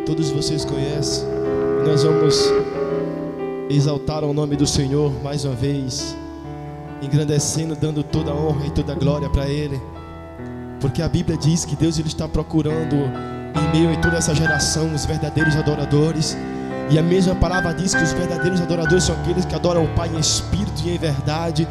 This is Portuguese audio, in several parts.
todos vocês conhecem. Nós vamos exaltar o nome do Senhor mais uma vez, engrandecendo, dando toda a honra e toda a glória para Ele, porque a Bíblia diz que Deus ele está procurando em meio a toda essa geração os verdadeiros adoradores. E a mesma palavra diz que os verdadeiros adoradores são aqueles que adoram o Pai em espírito e em verdade.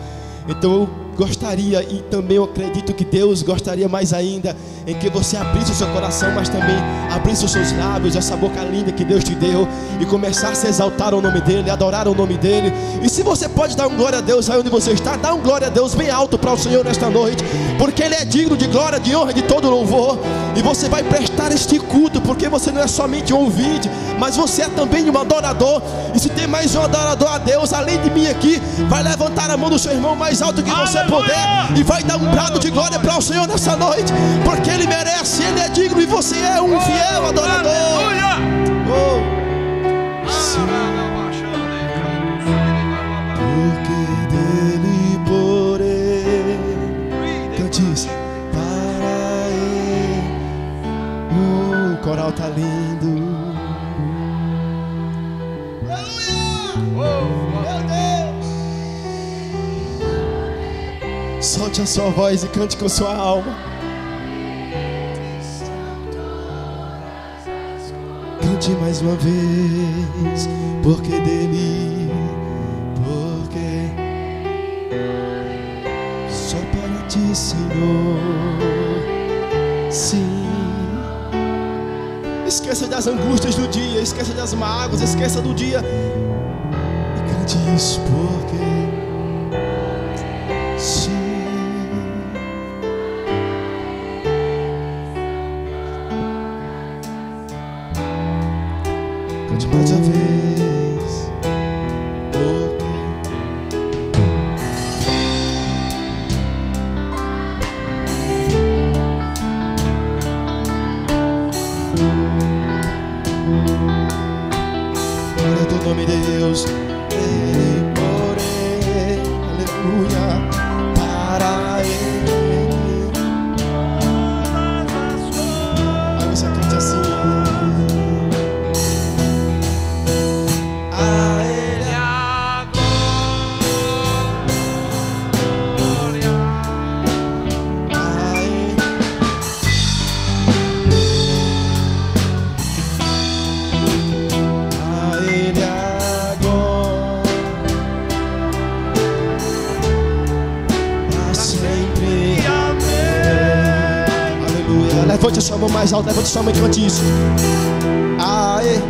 Então eu gostaria, e também eu acredito que Deus gostaria mais ainda, em que você abrisse o seu coração, mas também abrisse os seus lábios, essa boca linda que Deus te deu, e começasse a exaltar o nome dEle, adorar o nome dEle. E se você pode dar um glória a Deus aí onde você está, dá um glória a Deus bem alto para o Senhor nesta noite, porque Ele é digno de glória, de honra e de todo louvor. E você vai prestar este culto, porque você não é somente um ouvinte, mas você é também um adorador. E se tem mais um adorador a Deus além de mim aqui, vai levantar a mão do seu irmão mais alto que você puder, e vai dar um brado de glória para o Senhor nessa noite, porque Ele merece, Ele é digno, e você é um fiel adorador. Porque dele, por Ele, cante isso, para Ele. O coral tá lindo. Solte a sua voz e cante com sua alma. Cante mais uma vez, porque dele, porque só para ti, Senhor. Sim. Esqueça das angústias do dia, esqueça das mágoas, esqueça do dia e cante isso, porque sim. Cante mais uma vez, glória do nome de Deus. Ele, porém, aleluia, para Ele. Aí você cante assim. Levante a sua mão mais alta, levante a sua mão e cante isso. Aê.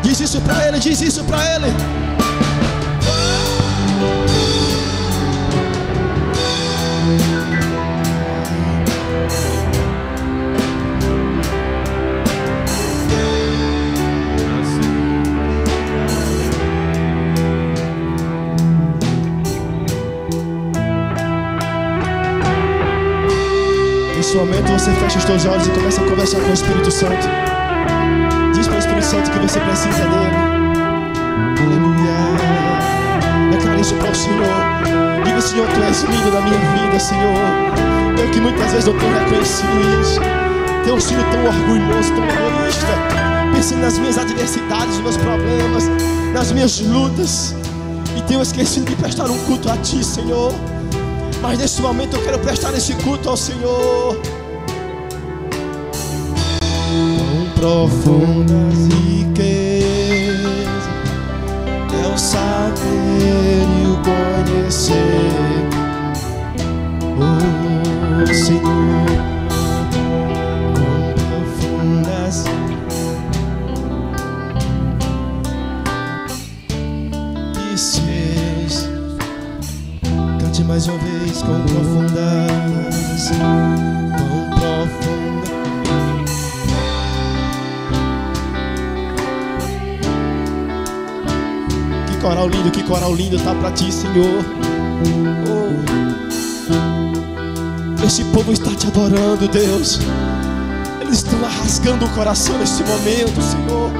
Diz isso pra Ele, diz isso pra Ele. Nesse momento você fecha os teus olhos e começa a conversar com o Espírito Santo. Diz para o Espírito Santo que você precisa dele. Aleluia. Declara isso para o Senhor. Diga: Senhor, Tu és lindo na minha vida, Senhor. Eu que muitas vezes não tenho reconhecido isso. Tenho sido tão orgulhoso, tão egoísta, pensando nas minhas adversidades, nos meus problemas, nas minhas lutas, e tenho esquecido de prestar um culto a Ti, Senhor. Mas nesse momento eu quero prestar esse culto ao Senhor. Quão profundas riquezas é o saber e o conhecer, oh Senhor. Quão profundas e seus. Cante mais uma vez. Quão profundas, quão profundas. Que coral lindo tá pra Ti, Senhor. Oh. Esse povo está Te adorando, Deus. Eles estão rasgando o coração nesse momento, Senhor.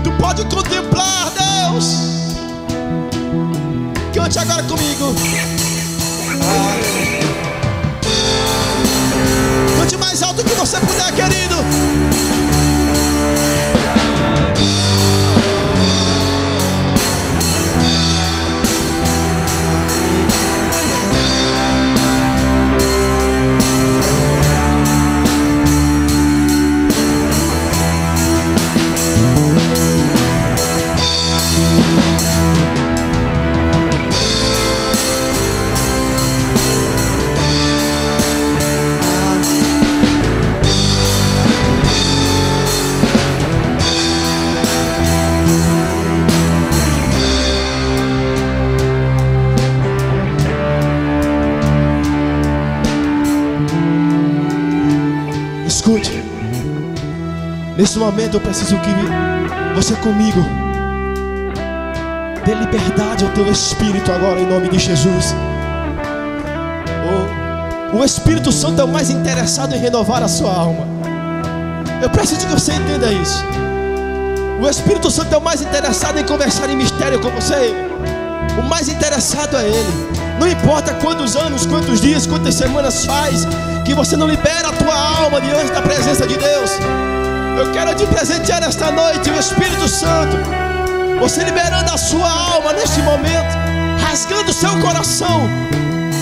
Tu pode contemplar, Deus. Cante agora comigo. Nesse momento eu preciso que você comigo dê liberdade ao teu espírito agora, em nome de Jesus. O Espírito Santo é o mais interessado em renovar a sua alma. Eu preciso que você entenda isso. O Espírito Santo é o mais interessado em conversar em mistério com você. O mais interessado é Ele. Não importa quantos anos, quantos dias, quantas semanas faz que você não libera a tua alma diante da presença de Deus. Eu quero te presentear nesta noite o Espírito Santo, você liberando a sua alma neste momento, rasgando o seu coração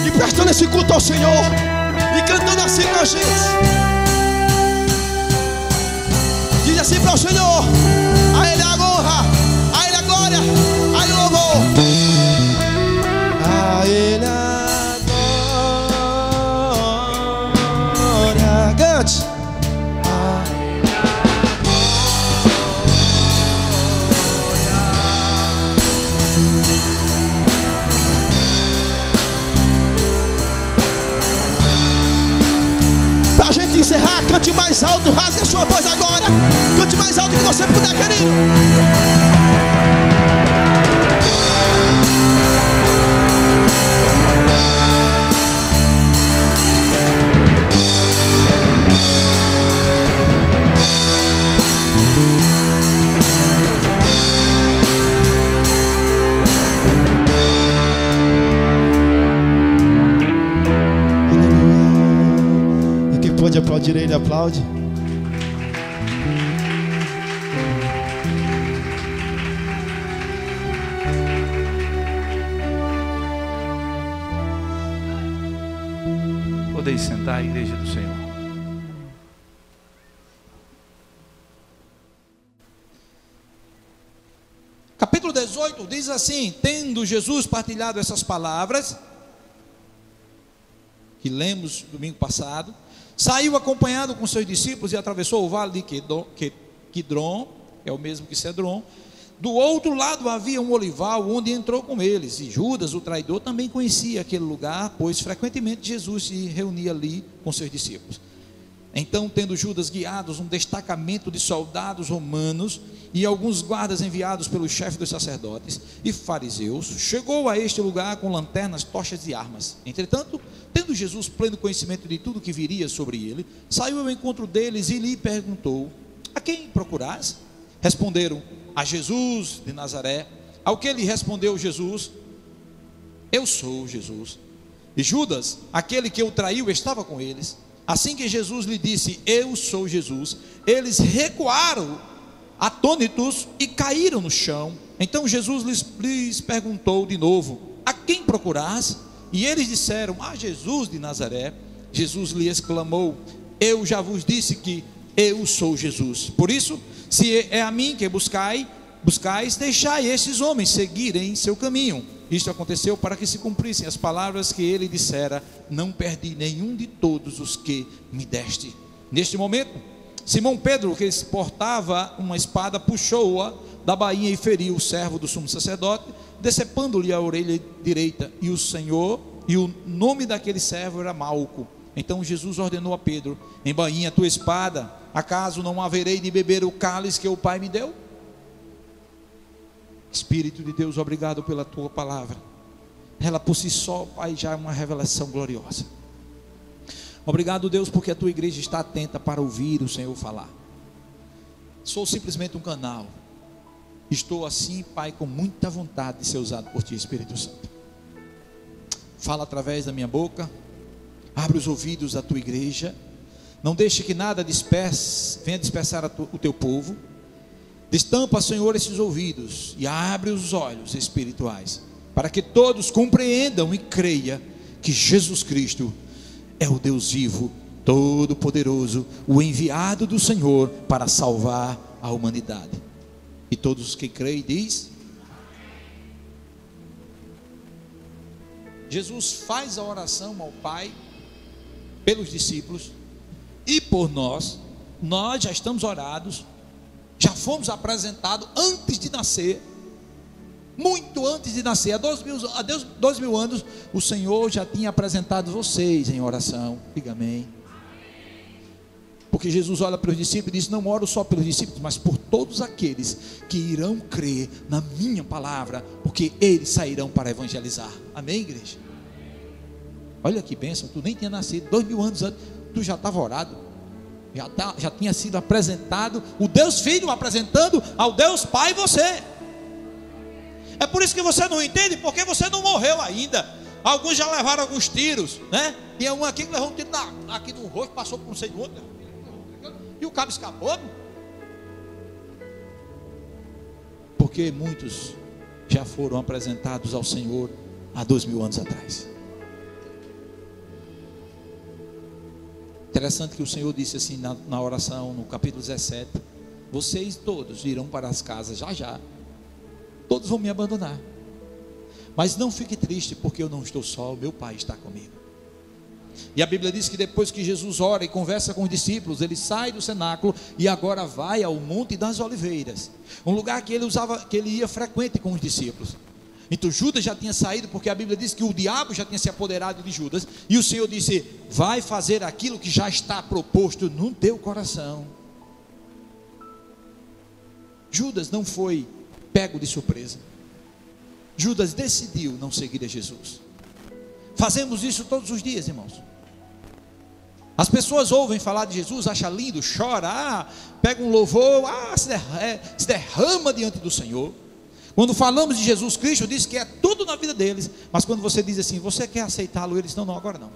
e prestando esse culto ao Senhor e cantando assim com a gente. Diz assim para o Senhor: a Ele a honra, a Ele a glória, a Ele o louvor, a Ele a glória. Cante. Pra gente encerrar, cante mais alto, rasgue a sua voz agora. Cante mais alto que você puder, querido. Pode aplaudir Ele, aplaude. Podeis sentar, a igreja do Senhor. Capítulo 18 diz assim: tendo Jesus partilhado essas palavras que lemos domingo passado, saiu acompanhado com seus discípulos e atravessou o vale de Quidron, é o mesmo que Cedron. Do outro lado havia um olival, onde entrou com eles. E Judas, o traidor, também conhecia aquele lugar, pois frequentemente Jesus se reunia ali com seus discípulos. Então, tendo Judas guiados um destacamento de soldados romanos e alguns guardas enviados pelos chefes dos sacerdotes e fariseus, chegou a este lugar com lanternas, tochas e armas. Entretanto, tendo Jesus pleno conhecimento de tudo que viria sobre ele, saiu ao encontro deles e lhe perguntou: a quem procurais? Responderam: a Jesus de Nazaré. Ao que lhe respondeu Jesus: eu sou Jesus. E Judas, aquele que o traiu, estava com eles. Assim que Jesus lhe disse: eu sou Jesus, eles recuaram atônitos e caíram no chão. Então Jesus lhes perguntou de novo: a quem procurais? E eles disseram: a Jesus de Nazaré. Jesus lhe exclamou: eu já vos disse que eu sou Jesus. Por isso, se é a mim que buscais, deixai esses homens seguirem seu caminho. Isto aconteceu para que se cumprissem as palavras que ele dissera: não perdi nenhum de todos os que me deste. Neste momento, Simão Pedro, que portava uma espada, puxou-a da bainha e feriu o servo do sumo sacerdote, decepando-lhe a orelha direita. E o nome daquele servo era Malco. Então Jesus ordenou a Pedro: embainha a tua espada, acaso não haverei de beber o cálice que o Pai me deu? Espírito de Deus, obrigado pela tua palavra. Ela por si só, Pai, já é uma revelação gloriosa. Obrigado, Deus, porque a tua igreja está atenta para ouvir o Senhor falar. Sou simplesmente um canal. Estou assim, Pai, com muita vontade de ser usado por ti, Espírito Santo. Fala através da minha boca. Abre os ouvidos da tua igreja. Não deixe que nada venha dispersar o teu povo. Destampa, Senhor, esses ouvidos e abre os olhos espirituais, para que todos compreendam e creiam que Jesus Cristo é o Deus vivo, todo-poderoso, o enviado do Senhor para salvar a humanidade. E todos que creem diz: Jesus faz a oração ao Pai pelos discípulos e por nós. Nós já estamos orados, já fomos apresentados antes de nascer, muito antes de nascer. Há 2.000 anos o Senhor já tinha apresentado vocês em oração. Diga amém. Porque Jesus olha para os discípulos e diz: não oro só pelos discípulos, mas por todos aqueles que irão crer na minha palavra, porque eles sairão para evangelizar. Amém, igreja? Olha que bênção, tu nem tinha nascido, 2000 anos antes, tu já estava orado, já tinha sido apresentado, o Deus Filho apresentando ao Deus Pai você. É por isso que você não entende, porque você não morreu ainda. Alguns já levaram alguns tiros, né? Tinha um aqui que levou um tiro aqui no rosto, passou por um sei do outro, e o cabo escapou. Porque muitos já foram apresentados ao Senhor há 2000 anos atrás. Interessante que o Senhor disse assim na oração, no capítulo 17: vocês todos irão para as casas já, todos vão me abandonar, mas não fique triste, porque eu não estou só, o meu Pai está comigo. E a Bíblia diz que depois que Jesus ora e conversa com os discípulos, ele sai do cenáculo e agora vai ao Monte das Oliveiras, um lugar que ele ia frequente com os discípulos. Então Judas já tinha saído, porque a Bíblia diz que o diabo já tinha se apoderado de Judas, e o Senhor disse: vai fazer aquilo que já está proposto no teu coração. Judas não foi pego de surpresa. Judas decidiu não seguir a Jesus. Fazemos isso todos os dias, irmãos. As pessoas ouvem falar de Jesus, acham lindo, chora, pega um louvor, se derrama diante do Senhor. Quando falamos de Jesus Cristo, diz que é tudo na vida deles, mas quando você diz assim: você quer aceitá-lo? Eles: não, agora não.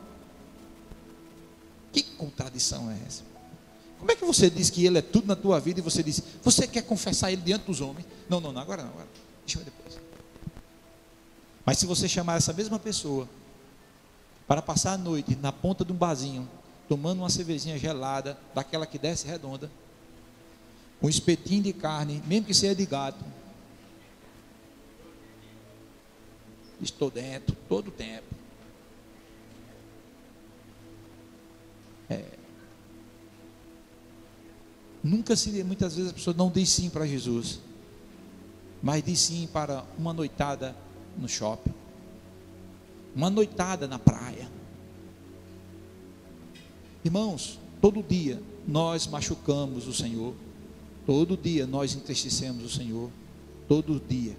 Que contradição é essa? Como é que você diz que ele é tudo na tua vida e você diz: você quer confessar ele diante dos homens? Não, agora não, deixa eu ver depois. Mas se você chamar essa mesma pessoa para passar a noite na ponta de um barzinho, tomando uma cervejinha gelada, daquela que desce redonda, um espetinho de carne, mesmo que seja de gato, estou dentro todo o tempo. Muitas vezes a pessoa não diz sim para Jesus, mas diz sim para uma noitada no shopping, uma noitada na praia. Irmãos, todo dia nós machucamos o Senhor, todo dia nós entristecemos o Senhor, todo dia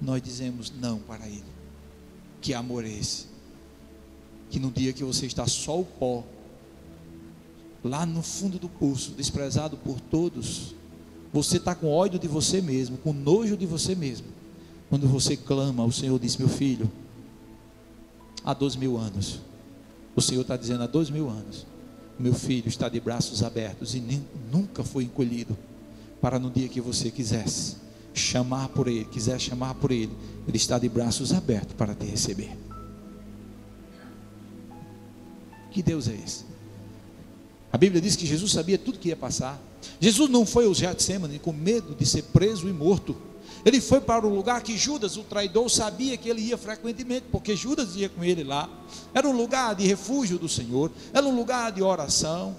nós dizemos não para Ele. Que amor é esse? Que no dia que você está só o pó, lá no fundo do poço, desprezado por todos, você está com ódio de você mesmo, com nojo de você mesmo. Quando você clama, o Senhor diz: meu filho, há 2000 anos, o Senhor está dizendo: há 2000 anos, meu filho está de braços abertos e nunca foi encolhido, para no dia que você quisesse chamar por Ele, Ele está de braços abertos para te receber. Que Deus é esse? A Bíblia diz que Jesus sabia tudo que ia passar. Jesus não foi ao Getsemane com medo de ser preso e morto. Ele foi para o lugar que Judas, o traidor, sabia que ele ia frequentemente, porque Judas ia com ele lá. Era um lugar de refúgio do Senhor, era um lugar de oração.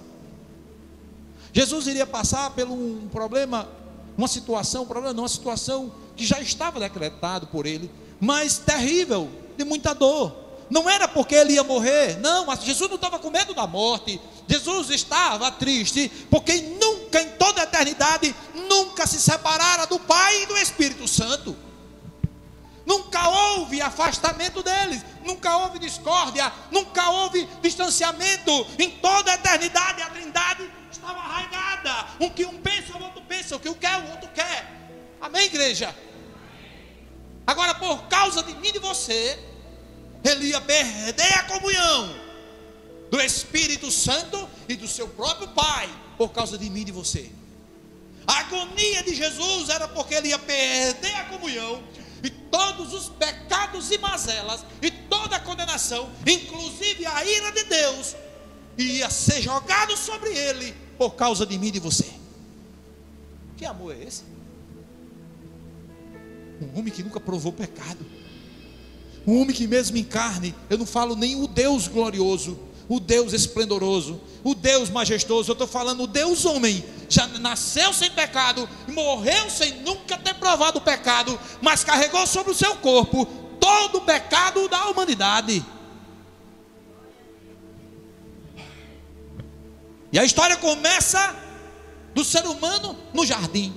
Jesus iria passar por um problema, uma situação que já estava decretado por ele, mas terrível, de muita dor. Não era porque ele ia morrer, não, mas Jesus não estava com medo da morte. Jesus estava triste, porque nunca, em toda a eternidade, nunca se separara do Pai e do Espírito Santo. Nunca houve afastamento deles, nunca houve discórdia, nunca houve distanciamento. Em toda a eternidade a Trindade estava arraigada. O que um pensa, o outro pensa, o que um quer, o outro quer. Amém, igreja? Agora, por causa de mim e de você, ele ia perder a comunhão do Espírito Santo e do seu próprio Pai, por causa de mim e de você. A agonia de Jesus era porque ele ia perder a comunhão, e todos os pecados e mazelas, e toda a condenação, inclusive a ira de Deus, ia ser jogado sobre ele, por causa de mim e de você. Que amor é esse? Um homem que nunca provou pecado, um homem que mesmo em carne, eu não falo nem o Deus glorioso, o Deus esplendoroso, o Deus majestoso, eu estou falando o Deus homem, já nasceu sem pecado, morreu sem nunca ter provado o pecado, mas carregou sobre o seu corpo todo o pecado da humanidade. E a história começa do ser humano no jardim.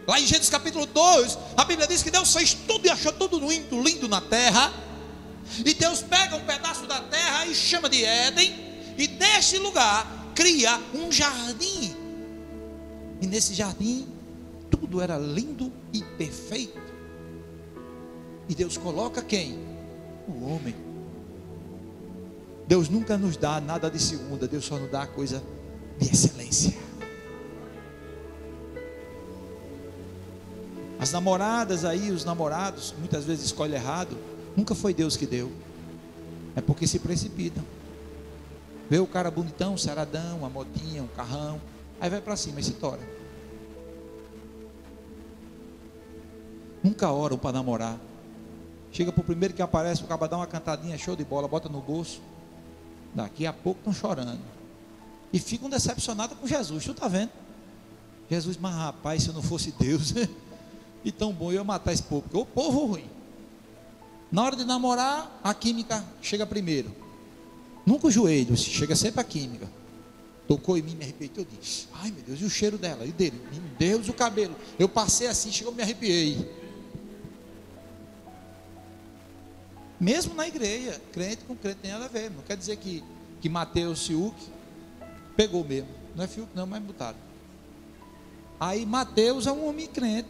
Lá em Gênesis capítulo 2, a Bíblia diz que Deus fez tudo e achou tudo lindo, lindo na terra. E Deus pega um pedaço da terra e chama de Éden, e neste lugar cria um jardim. E nesse jardim tudo era lindo e perfeito. E Deus coloca quem? O homem. Deus nunca nos dá nada de segunda, Deus só nos dá a coisa de excelência. As namoradas aí, os namorados, muitas vezes escolhem errado. Nunca foi Deus que deu. É porque se precipitam. Vê o cara bonitão, saradão, uma motinha, um carrão, aí vai para cima e se tora. Nunca oram para namorar. Chega para o primeiro que aparece, o cara dá uma cantadinha, show de bola, bota no bolso. Daqui a pouco estão chorando. E ficam decepcionados com Jesus. Tu está vendo? Jesus, mas rapaz, se eu não fosse Deus, e tão bom eu ia matar esse povo, porque o povo ruim. Na hora de namorar, a química chega primeiro. Nunca o joelho, chega sempre a química. Tocou em mim, me arrepiei. Eu disse, ai meu Deus, e o cheiro dela? E dele? Meu Deus, o cabelo. Eu passei assim, chegou, me arrepiei. Mesmo na igreja, crente com crente tem nada a ver. Não quer dizer que Mateus Fiuk pegou mesmo. Não é Fiuk não, mas botaram. Aí Mateus é um homem crente.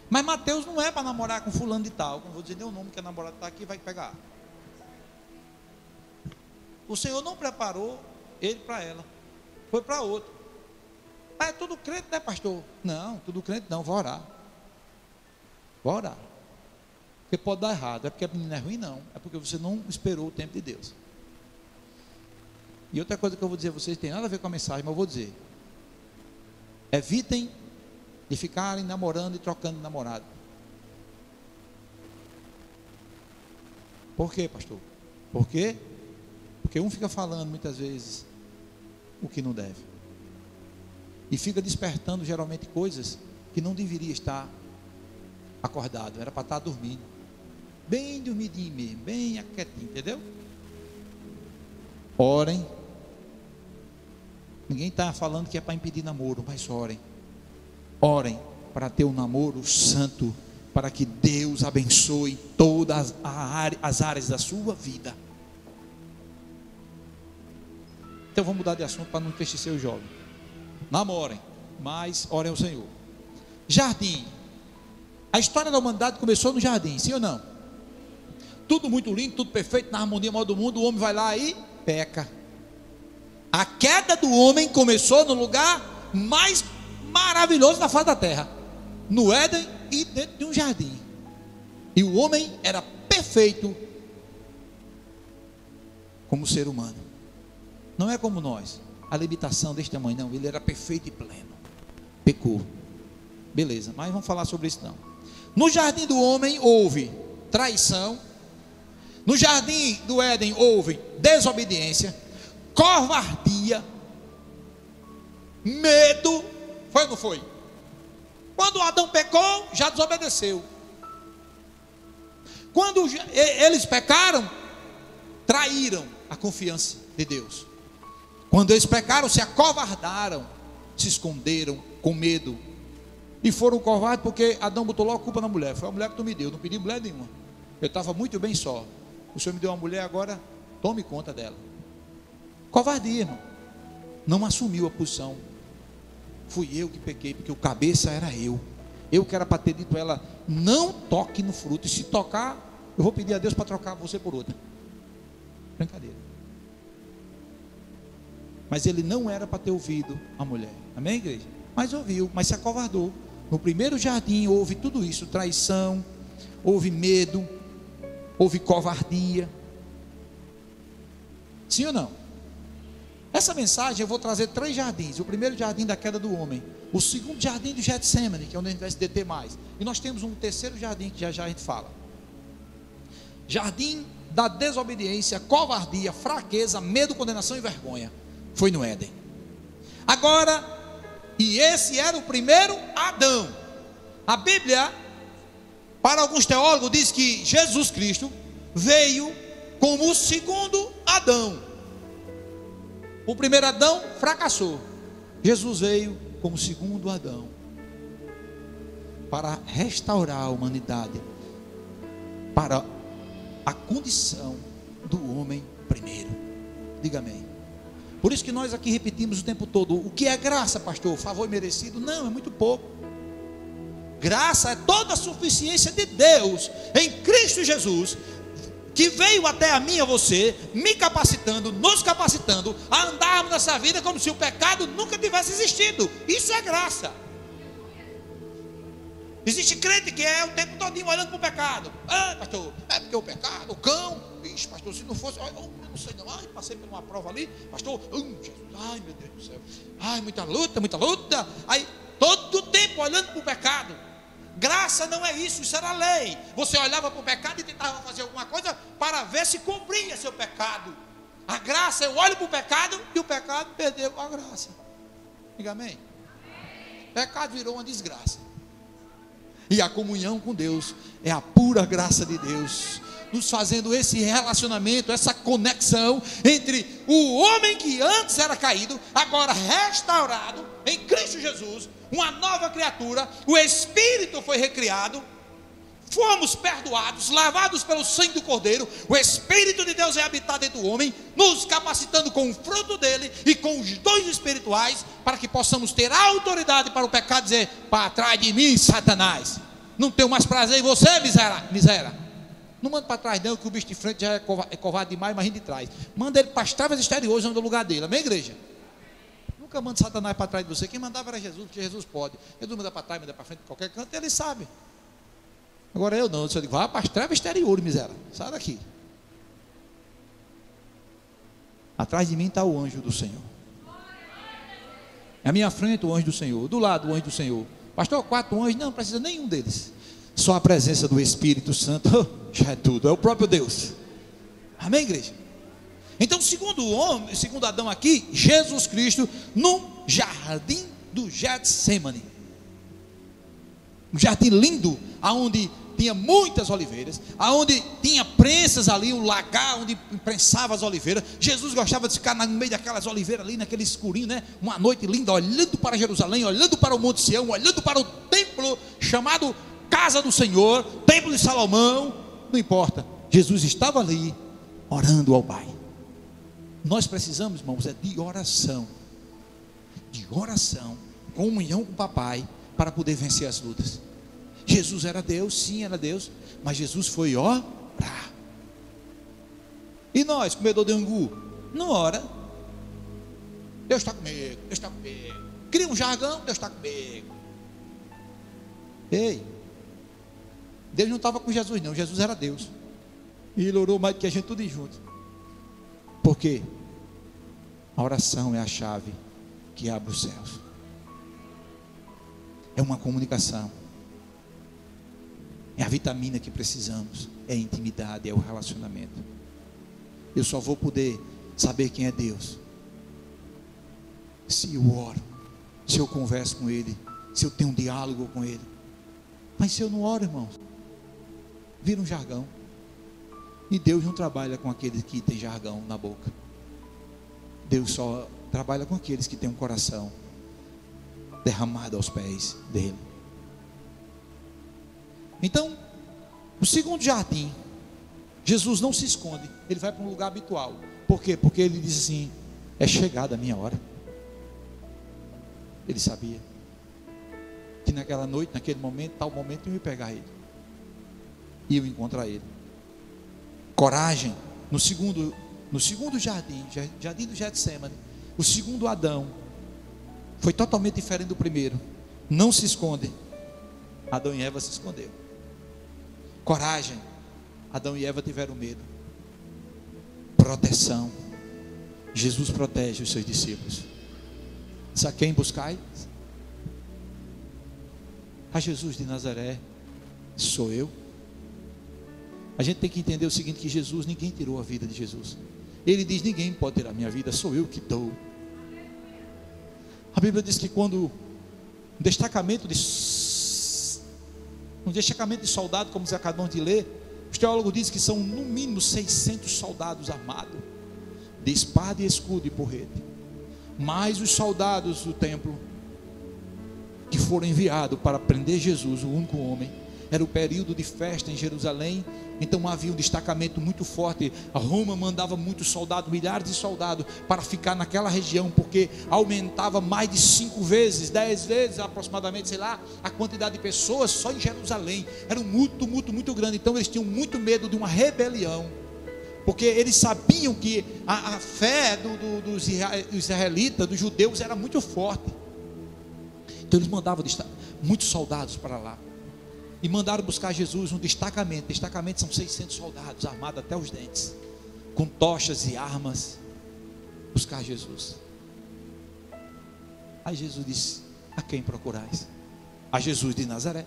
Mas Mateus não é para namorar com fulano de tal. Não vou dizer nem o nome que a namorada está aqui, vai pegar. O Senhor não preparou ele para ela. Foi para outro. Ah, é tudo crente, né, pastor? Não, tudo crente não, vou orar. Vou orar. Porque pode dar errado. É porque a menina é ruim, não. É porque você não esperou o tempo de Deus. E outra coisa que eu vou dizer a vocês, tem nada a ver com a mensagem, mas eu vou dizer. Evitem de ficarem namorando e trocando de namorado. Por quê, pastor? Por quê? Porque um fica falando muitas vezes o que não deve. E fica despertando geralmente coisas que não deveria estar acordado. Era para estar dormindo. Bem dormidinho mesmo, bem quietinho, entendeu? Orem. Ninguém está falando que é para impedir namoro, mas orem. Orem para ter um namoro santo, para que Deus abençoe todas as áreas da sua vida. Então vamos mudar de assunto para não entristecer o jovem. Namorem, mas orem ao Senhor. Jardim. A história da humanidade começou no jardim, sim ou não? Tudo muito lindo, tudo perfeito, na harmonia maior do mundo. O homem vai lá e peca. A queda do homem começou no lugar mais maravilhoso da face da terra, no Éden e dentro de um jardim. E o homem era perfeito como ser humano. Não é como nós, a limitação deste tamanho, não. Ele era perfeito e pleno. Pecou. Beleza, mas vamos falar sobre isso não. No jardim do homem houve traição. No jardim do Éden houve desobediência, covardia, medo. Foi ou não foi? Quando Adão pecou, já desobedeceu. Quando eles pecaram, traíram a confiança de Deus. Quando eles pecaram, se acovardaram, se esconderam com medo. E foram covardes porque Adão botou logo a culpa na mulher. Foi a mulher que tu me deu, não pedi mulher nenhuma. Eu estava muito bem só. O Senhor me deu uma mulher, agora tome conta dela. Covardia, irmão. Não assumiu a posição. Fui eu que pequei, porque o cabeça era eu. Eu que era para ter dito a ela, não toque no fruto. E se tocar, eu vou pedir a Deus para trocar você por outra. Brincadeira. Mas ele não era para ter ouvido a mulher. Amém, igreja? Mas ouviu, mas se acovardou. No primeiro jardim houve tudo isso: traição, houve medo, houve covardia. Sim ou não? Essa mensagem eu vou trazer 3 jardins. O primeiro jardim da queda do homem, o segundo jardim do Getsemane, que é onde a gente vai se deter mais, e nós temos um terceiro jardim que já a gente fala. Jardim da desobediência, covardia, fraqueza, medo, condenação e vergonha. Foi no Éden. Agora, e esse era o primeiro Adão. A Bíblia, para alguns teólogos, diz que Jesus Cristo veio como o segundo Adão. O primeiro Adão fracassou. Jesus veio como segundo Adão para restaurar a humanidade para a condição do homem primeiro. Diga amém. Por isso que nós aqui repetimos o tempo todo: o que é graça, pastor? Favor merecido? Não, é muito pouco. Graça é toda a suficiência de Deus em Cristo Jesus, que veio até a mim e a você, me capacitando, nos capacitando a andarmos nessa vida como se o pecado nunca tivesse existido. Isso é graça. Existe crente que é o tempo todinho olhando para o pecado. Ah, pastor, é porque o pecado, o cão, bicho, pastor, se não fosse, eu não sei não, ai, passei por uma prova ali, pastor, Jesus, ai meu Deus do céu, ai, muita luta, aí todo tempo olhando para o pecado. Graça não é isso, isso era lei. Você olhava para o pecado e tentava fazer alguma coisa para ver se cumpria seu pecado. A graça, eu olho para o pecado e o pecado perdeu a graça. Diga amém. O pecado virou uma desgraça. E a comunhão com Deus é a pura graça de Deus, nos fazendo esse relacionamento, essa conexão entre o homem que antes era caído, agora restaurado em Cristo Jesus, uma nova criatura. O Espírito foi recriado, fomos perdoados, lavados pelo sangue do Cordeiro. O Espírito de Deus é habitado dentro do homem, nos capacitando com o fruto dele e com os dons espirituais, para que possamos ter autoridade para o pecado dizer: para trás de mim, Satanás, não tenho mais prazer em você, miséria. Não manda para trás não, que o bicho de frente já é covarde demais, mas de trás. Manda ele para as trevas exteriores, onde é o lugar dele. Amém, igreja? Nunca manda Satanás para trás de você. Quem mandava era Jesus, porque Jesus pode. Jesus manda para trás, manda para frente, qualquer canto, ele sabe. Agora eu não, eu digo: vá para as trevas exteriores, miséria, sai daqui. Atrás de mim está o anjo do Senhor. À minha frente o anjo do Senhor, do lado o anjo do Senhor. Pastor, 4 anjos? Não precisa nenhum deles. Só a presença do Espírito Santo já é tudo, é o próprio Deus. Amém, igreja? Então, segundo Adão aqui, Jesus Cristo no jardim do Getsemane, um jardim lindo, aonde tinha muitas oliveiras, aonde tinha prensas ali, um lagar onde prensava as oliveiras. Jesus gostava de ficar no meio daquelas oliveiras ali, naquele escurinho, né? Uma noite linda, olhando para Jerusalém, olhando para o Monte Sião, olhando para o templo chamado Casa do Senhor, Templo de Salomão. Não importa, Jesus estava ali orando ao Pai. Nós precisamos, irmãos, de oração, comunhão com o Papai, para poder vencer as lutas. Jesus era Deus, sim, era Deus, mas Jesus foi orar. E nós, comedor de angu, não ora. Deus está comigo, Deus está comigo. Cria um jargão, Deus está comigo. Ei, Deus não estava com Jesus não, Jesus era Deus. E ele orou mais do que a gente tudo junto. Por quê? A oração é a chave que abre os céus. É uma comunicação. É a vitamina que precisamos. É a intimidade, é o relacionamento. Eu só vou poder saber quem é Deus se eu oro, se eu converso com Ele, se eu tenho um diálogo com Ele. Mas se eu não oro, irmãos, vira um jargão. E Deus não trabalha com aqueles que têm jargão na boca. Deus só trabalha com aqueles que têm um coração derramado aos pés dele. Então, no segundo jardim, Jesus não se esconde, ele vai para um lugar habitual. Por quê? Porque ele diz assim: é chegada a minha hora. Ele sabia que naquela noite, naquele momento, tal momento, eu ia pegar ele, e eu encontrar ele. Coragem. No segundo jardim do Getsemane, o segundo Adão foi totalmente diferente do primeiro. Não se esconde. Adão e Eva se esconderam. Coragem. Adão e Eva tiveram medo. Proteção. Jesus protege os seus discípulos. A quem buscai? A Jesus de Nazaré. Sou eu. A gente tem que entender o seguinte, que Jesus, ninguém tirou a vida de Jesus. Ele diz: ninguém pode tirar a minha vida, sou eu que dou. A Bíblia diz que quando um destacamento de soldado, como você acabou de ler, os teólogos dizem que são no mínimo 600 soldados armados, de espada e escudo e porrete. Mas os soldados do templo, que foram enviados para prender Jesus, o único homem, era o período de festa em Jerusalém, então havia um destacamento muito forte. A Roma mandava muitos soldados, milhares de soldados, para ficar naquela região, porque aumentava mais de 5 vezes, 10 vezes aproximadamente, sei lá, a quantidade de pessoas só em Jerusalém. Era um tumulto muito grande, então eles tinham muito medo de uma rebelião, porque eles sabiam que a fé dos israelitas, dos judeus, era muito forte. Então eles mandavam muitos soldados para lá, e mandaram buscar Jesus, um destacamento. Destacamento são 600 soldados, armados até os dentes, com tochas e armas, buscar Jesus. Aí Jesus disse: a quem procurais? A Jesus de Nazaré.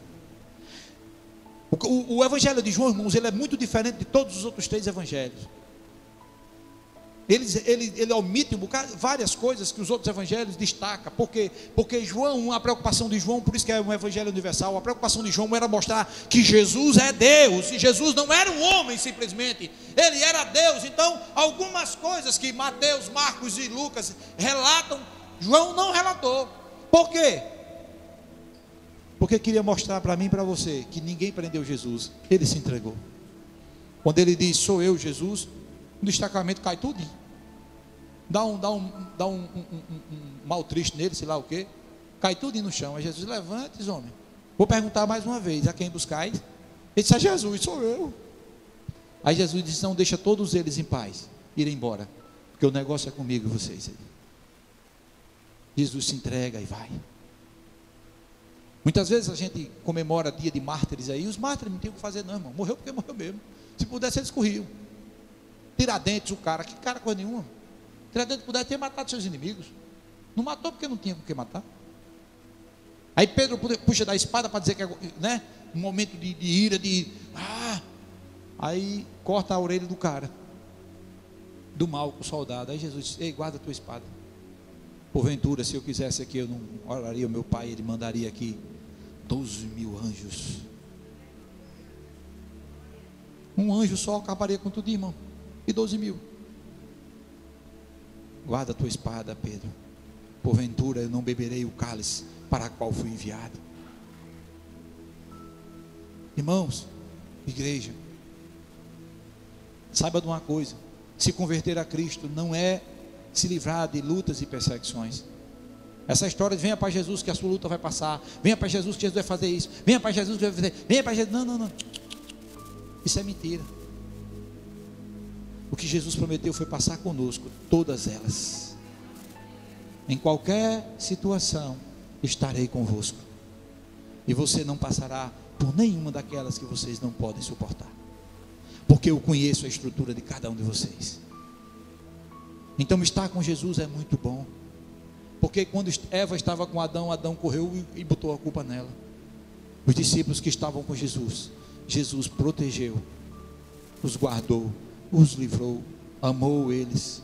O evangelho de João, irmãos, ele é muito diferente de todos os outros 3 evangelhos. Ele omite várias coisas que os outros evangelhos destacam. Por quê? Porque João, a preocupação de João, por isso que é um evangelho universal, a preocupação de João era mostrar que Jesus é Deus, e Jesus não era um homem simplesmente, ele era Deus. Então algumas coisas que Mateus, Marcos e Lucas relatam, João não relatou. Por quê? Porque queria mostrar para mim e para você que ninguém prendeu Jesus, ele se entregou. Quando ele diz: sou eu, Jesus, o destacamento cai tudo, dá um mal triste nele, sei lá o que, cai tudo no chão. Aí Jesus: levante, homem, vou perguntar mais uma vez, a quem buscais? Ele disse: a Jesus. Sou eu. Aí Jesus disse: não, deixa todos eles em paz, irem embora, porque o negócio é comigo e vocês. Jesus se entrega e vai. Muitas vezes a gente comemora dia de mártires aí, os mártires não tem o que fazer não, irmão, morreu porque morreu mesmo. Se pudesse eles corriam. Tiradentes, o cara, que cara coisa nenhuma. Tiradentes pudesse ter matado seus inimigos, não matou porque não tinha com que matar. Aí Pedro puxa da espada para dizer que é, né, um momento de ira, aí corta a orelha do cara, do mal, o soldado. Aí Jesus diz: ei, guarda a tua espada. Porventura, se eu quisesse aqui, eu não oraria o meu pai, ele mandaria aqui 12.000 anjos. Um anjo só acabaria com tudo, irmão. E 12.000. Guarda a tua espada, Pedro. Porventura eu não beberei o cálice para a qual fui enviado. Irmãos, igreja, saiba de uma coisa: se converter a Cristo não é se livrar de lutas e perseguições. Essa história de venha para Jesus que a sua luta vai passar, venha para Jesus que Jesus vai fazer isso, venha para Jesus que vai fazer, venha para Jesus, não, isso é mentira. O que Jesus prometeu foi passar conosco todas elas. Em qualquer situação estarei convosco, e você não passará por nenhuma daquelas que vocês não podem suportar, porque eu conheço a estrutura de cada um de vocês. Então estar com Jesus é muito bom, porque quando Eva estava com Adão, Adão correu e botou a culpa nela. Os discípulos que estavam com Jesus, Jesus protegeu, os guardou, os livrou, amou eles,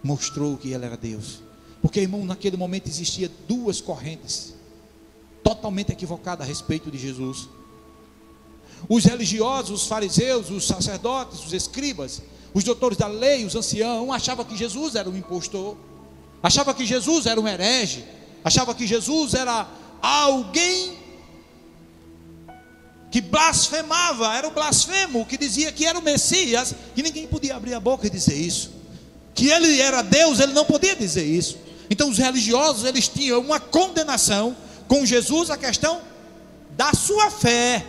mostrou que Ele era Deus. Porque, irmão, naquele momento existia 2 correntes totalmente equivocadas a respeito de Jesus. Os religiosos, os fariseus, os sacerdotes, os escribas, os doutores da lei, os anciãos, achavam que Jesus era um impostor, achava que Jesus era um herege, achava que Jesus era alguém que blasfemava, era o blasfemo, que dizia que era o Messias, que ninguém podia abrir a boca e dizer isso, que ele era Deus, ele não podia dizer isso. Então os religiosos, eles tinham uma condenação com Jesus, a questão da sua fé.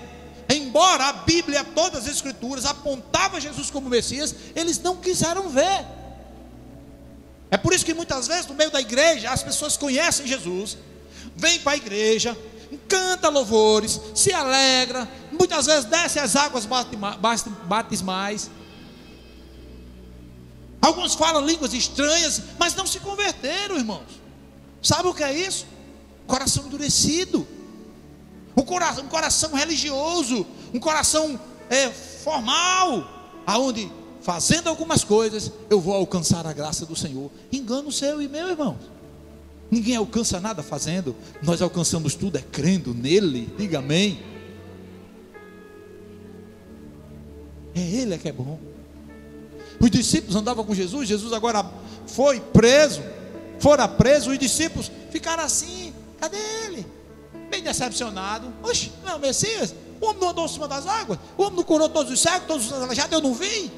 Embora a Bíblia, todas as escrituras apontavam Jesus como Messias, eles não quiseram ver. É por isso que muitas vezes no meio da igreja as pessoas conhecem Jesus, vêm para a igreja, canta louvores, se alegra, muitas vezes desce as águas batismais. Alguns falam línguas estranhas, mas não se converteram, irmãos. Sabe o que é isso? Coração endurecido, um coração religioso, um coração formal, aonde fazendo algumas coisas eu vou alcançar a graça do Senhor. Engano seu e meu, irmão. Ninguém alcança nada fazendo, nós alcançamos tudo crendo nele. Diga amém. É Ele que é bom. Os discípulos andavam com Jesus, Jesus agora foi preso, fora preso, os discípulos ficaram assim: cadê ele? Bem decepcionado. Oxe, não é o Messias? O homem não andou em cima das águas, o homem não curou todos os cegos, todos os aleijados, eu não vi.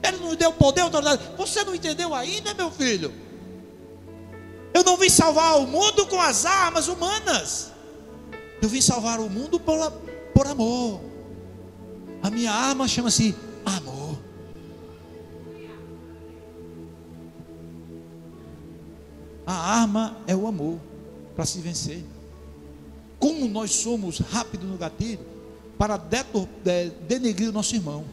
Ele nos deu poder, autoridade. Você não entendeu ainda, meu filho? Eu não vim salvar o mundo com as armas humanas. Eu vim salvar o mundo por amor. A minha arma chama-se amor. A arma é o amor para se vencer. Como nós somos rápidos no gatilho para denegrir o nosso irmão.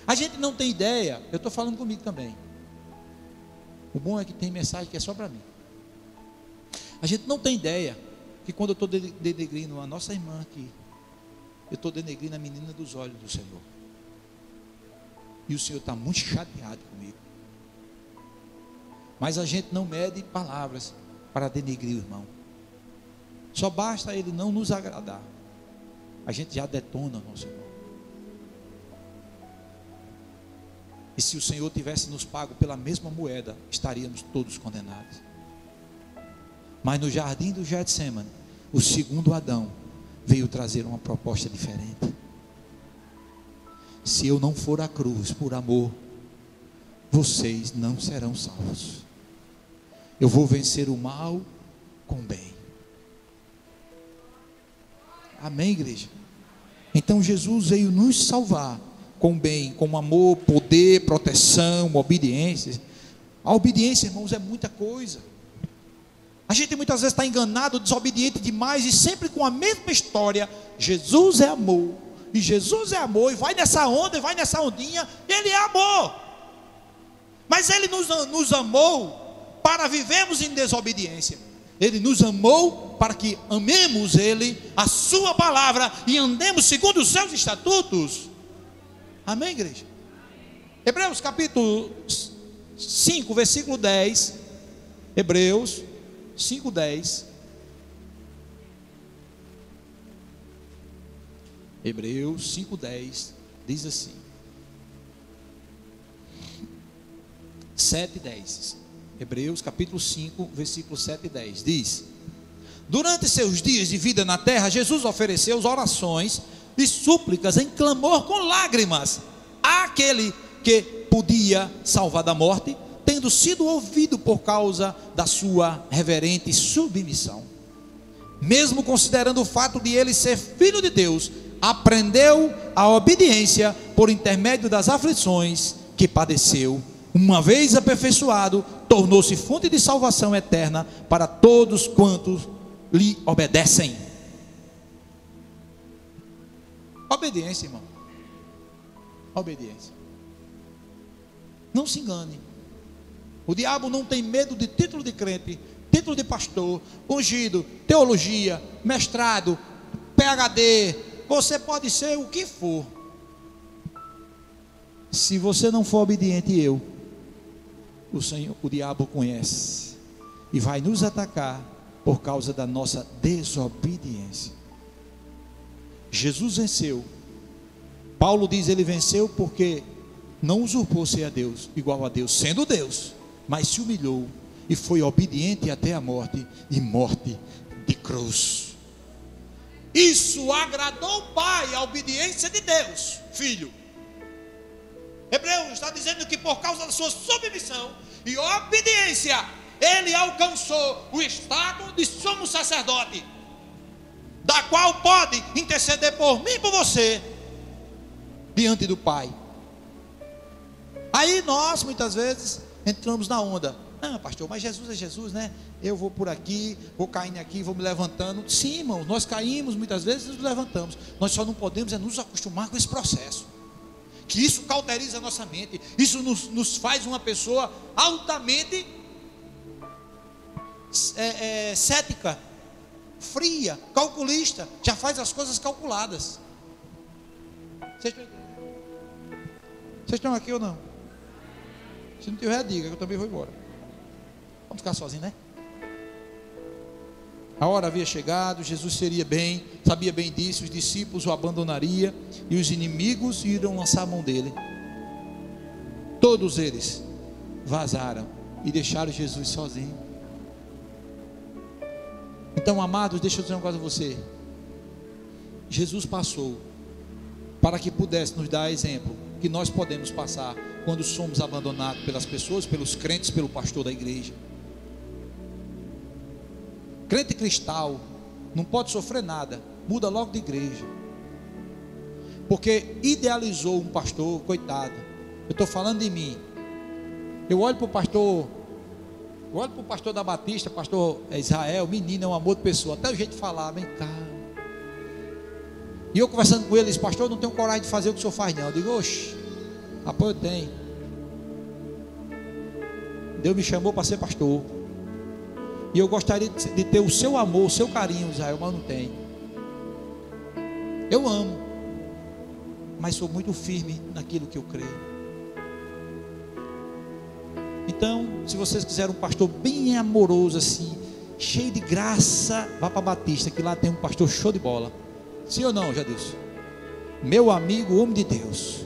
A gente não tem ideia. Eu estou falando comigo também. O bom é que tem mensagem que é só para mim. A gente não tem ideia que quando eu estou denegrindo a nossa irmã aqui, eu estou denegrindo a menina dos olhos do Senhor. E o Senhor está muito chateado comigo. Mas a gente não mede palavras para denegrir o irmão. Só basta ele não nos agradar, a gente já detona o nosso irmão. E se o Senhor tivesse nos pago pela mesma moeda, estaríamos todos condenados. Mas no jardim do Getsemane, o segundo Adão veio trazer uma proposta diferente. Se eu não for à cruz por amor, vocês não serão salvos. Eu vou vencer o mal com o bem. Amém, igreja? Então Jesus veio nos salvar com bem, com amor, poder, proteção, obediência. A obediência, irmãos, é muita coisa. A gente muitas vezes está enganado, desobediente demais, e sempre com a mesma história. Jesus é amor, e Jesus é amor, e vai nessa onda, e vai nessa ondinha. Ele é amor, mas Ele nos amou para vivermos em desobediência. Ele nos amou para que amemos Ele, a sua palavra, e andemos segundo os seus estatutos. Amém, igreja? Hebreus capítulo 5, versículo 10. Hebreus 5, 10. Hebreus 5, 10 diz assim: 7 e 10. Hebreus capítulo 5, versículo 7 e 10 diz: durante seus dias de vida na terra, Jesus ofereceu orações e súplicas em clamor com lágrimas àquele que podia salvar da morte, tendo sido ouvido por causa da sua reverente submissão. Mesmo considerando o fato de ele ser filho de Deus, aprendeu a obediência por intermédio das aflições que padeceu. Uma vez aperfeiçoado, tornou-se fonte de salvação eterna para todos quantos lhe obedecem. Obediência, irmão. Obediência. Não se engane. O diabo não tem medo de título de crente, título de pastor, ungido, teologia, mestrado, PhD. Você pode ser o que for. Se você não for obediente, o diabo conhece e vai nos atacar por causa da nossa desobediência. Jesus venceu. Paulo diz: ele venceu porque não usurpou ser a Deus, igual a Deus, sendo Deus, mas se humilhou e foi obediente até a morte, e morte de cruz. Isso agradou o Pai, a obediência de Deus, Filho. Hebreus está dizendo que por causa da sua submissão e obediência, ele alcançou o estado de sumo sacerdote, da qual pode interceder por mim e por você diante do Pai. Aí nós muitas vezes entramos na onda: não, pastor, mas Jesus é Jesus, né? Eu vou por aqui, vou caindo aqui, vou me levantando. Sim, irmãos, nós caímos muitas vezes e nos levantamos. Nós só não podemos nos acostumar com esse processo, que isso cauteriza a nossa mente. Isso nos faz uma pessoa altamente cética, fria, calculista. Já faz as coisas calculadas. Vocês estão aqui ou não? Se não tiver, diga que eu também vou embora. Vamos ficar sozinhos, né? A hora havia chegado, Jesus seria bem, sabia bem disso, os discípulos o abandonariam e os inimigos iriam lançar a mão dele. Todos eles vazaram e deixaram Jesus sozinho. Então, amados, deixa eu dizer uma coisa a você. Jesus passou para que pudesse nos dar exemplo que nós podemos passar quando somos abandonados pelas pessoas, pelos crentes, pelo pastor da igreja. Crente cristal não pode sofrer nada, muda logo de igreja, porque idealizou um pastor, coitado. Eu estou falando de mim. Eu olho para o pastor da Batista, pastor Israel, menino, é um amor de pessoa, até o jeito de falar, vem cá. E eu conversando com ele, disse: pastor, eu não tenho coragem de fazer o que o senhor faz não. Eu digo: oxe, rapaz, eu tenho. Deus me chamou para ser pastor, e eu gostaria de ter o seu amor, o seu carinho, Israel, mas não tenho. Eu amo, mas sou muito firme naquilo que eu creio. Então, se vocês quiserem um pastor bem amoroso assim, cheio de graça, vá para Batista, que lá tem um pastor show de bola. Sim ou não, Jadilson? Meu amigo, homem de Deus.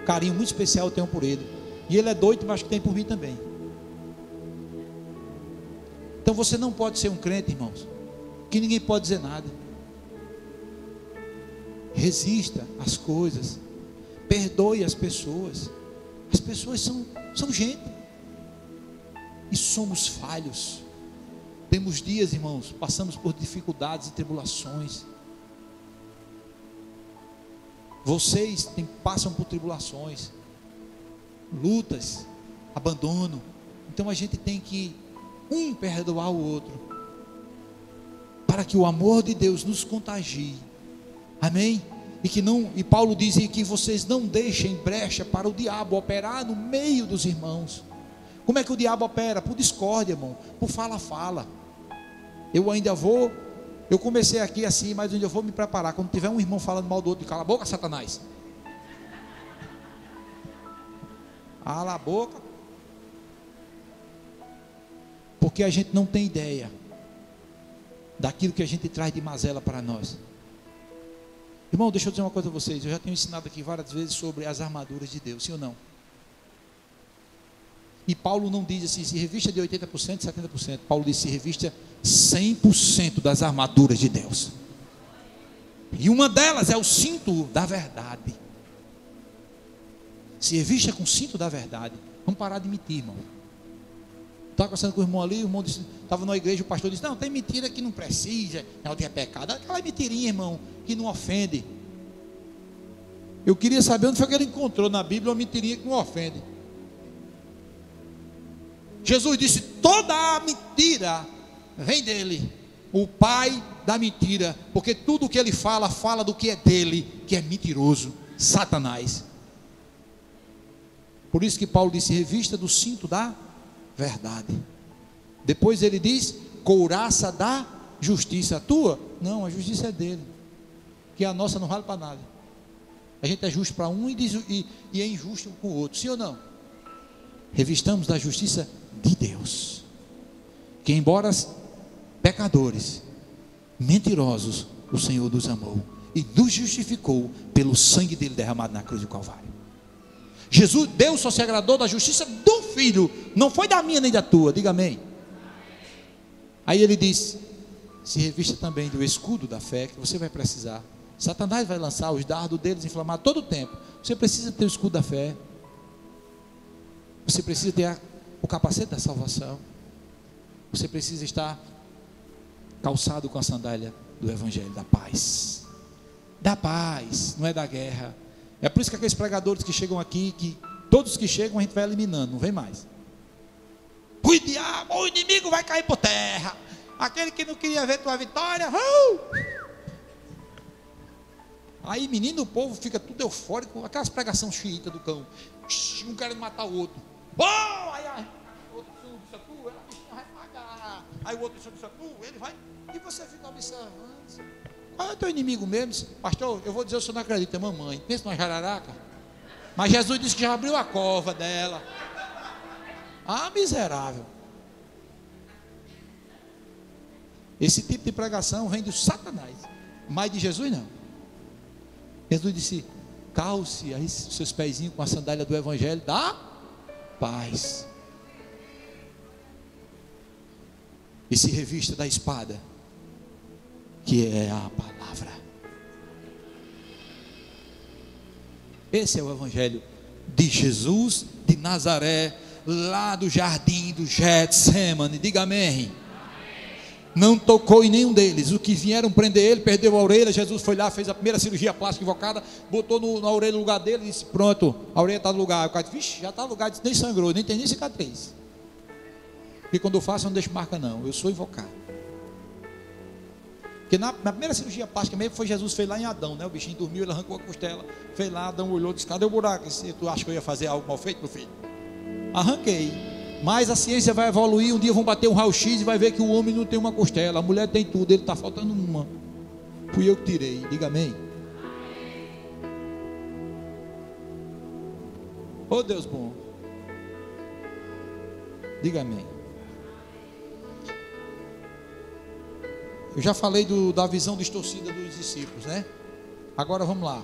Carinho muito especial eu tenho por ele. E ele é doido, mas acho que tem por mim também. Então você não pode ser um crente, irmãos, que ninguém pode dizer nada. Resista às coisas. Perdoe as pessoas. As pessoas são gente. E somos falhos. Temos dias, irmãos, passamos por dificuldades e tribulações. Vocês passam por tribulações, lutas, abandono. Então a gente tem que perdoar o outro, para que o amor de Deus nos contagie. Amém? E Paulo diz que vocês não deixem brecha para o diabo operar no meio dos irmãos. Como é que o diabo opera? Por discórdia, irmão, por fala. Eu comecei aqui assim, mas onde eu vou me preparar, quando tiver um irmão falando mal do outro, cala a boca, Satanás. Cala a boca. Porque a gente não tem ideia daquilo que a gente traz de mazela para nós. Irmão, deixa eu dizer uma coisa a vocês. Eu já tenho ensinado aqui várias vezes sobre as armaduras de Deus, sim ou não? E Paulo não diz assim, se revista de 80%, 70%. Paulo diz, se revista 100% das armaduras de Deus. E uma delas é o cinto da verdade. Se revista com o cinto da verdade. Vamos parar de mentir, irmão. Estava conversando com o irmão ali, o irmão estava na igreja, o pastor disse: não, tem mentira que não precisa, não tem pecado. Aquela mentirinha, irmão, que não ofende. Eu queria saber onde foi que ele encontrou na Bíblia uma mentirinha que não ofende. Jesus disse: toda a mentira vem dele, o pai da mentira, porque tudo que ele fala do que é dele, que é mentiroso, Satanás. Por isso que Paulo disse: revista do cinto da verdade. Depois ele diz: couraça da justiça. A tua? Não, a justiça é dele, que a nossa não vale para nada. A gente é justo para um e é injusto com o outro, sim ou não? Revistamos da justiça de Deus, que embora pecadores, mentirosos, o Senhor nos amou e nos justificou pelo sangue dele derramado na cruz do Calvário. Jesus, Deus só se agradou da justiça do Filho, não foi da minha nem da tua, diga amém. Aí ele diz: se revista também do escudo da fé, que você vai precisar. Satanás vai lançar os dardos deles inflamados todo o tempo. Você precisa ter o escudo da fé. Você precisa ter o capacete da salvação. Você precisa estar calçado com a sandália do Evangelho da paz. Da paz, não é da guerra. É por isso que aqueles pregadores que chegam aqui, que todos que chegam a gente vai eliminando, não vem mais. O diabo, o inimigo vai cair por terra. Aquele que não queria ver tua vitória, Aí, menino, o povo fica tudo eufórico, aquelas pregações xiitas do cão, um querendo matar o outro. Aí o outro disse: tu, ela vai pagar. Aí o outro disse: tu, ele vai. E você fica observando. Qual é o teu inimigo mesmo? Disse: pastor, eu vou dizer, o senhor não acredita, é mamãe. Pensa numa jararaca. Mas Jesus disse que já abriu a cova dela. Ah, miserável. Esse tipo de pregação vem do Satanás, mas de Jesus não. Jesus disse: calce aí seus pezinhos com a sandália do Evangelho da paz. E se revista da espada, que é a palavra. Esse é o evangelho de Jesus de Nazaré, lá do jardim do Getsemane. Diga amém. Não tocou em nenhum deles. O que vieram prender ele, perdeu a orelha. Jesus foi lá, fez a primeira cirurgia plástica invocada, botou na orelha no lugar dele e disse: pronto, a orelha está no lugar. O cara disse: vixe, já está no lugar. Disse: nem sangrou, nem tem nem cicatriz. Porque quando eu faço, eu não deixo marca não, eu sou invocado. Porque na primeira cirurgia plástica mesmo, foi Jesus, fez lá em Adão, né? O bichinho dormiu, ele arrancou a costela, fez lá, Adão olhou, disse: cadê o buraco? Disse: tu acha que eu ia fazer algo mal feito, meu filho? Arranquei. Mas a ciência vai evoluir, um dia vão bater um raio-x e vai ver que o homem não tem uma costela, a mulher tem tudo, ele está faltando uma. Fui eu que tirei, diga amém. Oh Deus bom, diga amém. Eu já falei da visão distorcida dos discípulos, né? Agora vamos lá.